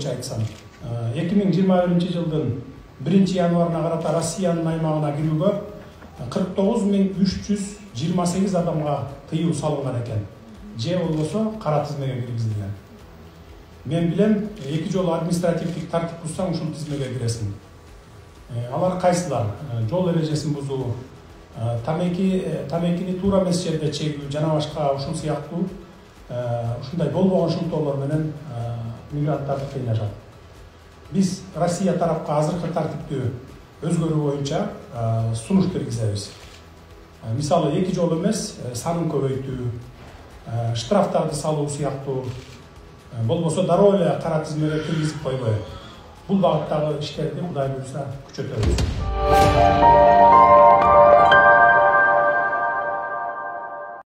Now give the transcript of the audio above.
боюнча айтсам, 2021 жылдын 1-январына карата Россиянын аймагына кирүүгө 49.328 адамга тыюу салынган экен. Же болбосо кара тизмеге киргизилген. Мен билем, 2 жолу административдик тартип бузсаң ушул тизмеге киресиң. Алар кайсылар? Жол эрежесин бузуу, тамекини туура эмес жерде чегүү жана башка ушул сыяктуу ушундай болбогон шылтоолор менен мигранттарды кыйнашат. Биз Россия тарапка азыркы тартиптүү өзгөрүү боюнча сунуш бергизебиз. Мисалы 2 жол эмес, санын көбөйтүү, штрафтарды салуу сыяктуу, болбосо дароо эле кара тизмеге киргизип койбой. Бул багыттагы иштерди Кудай буйрса күчөтөбүз.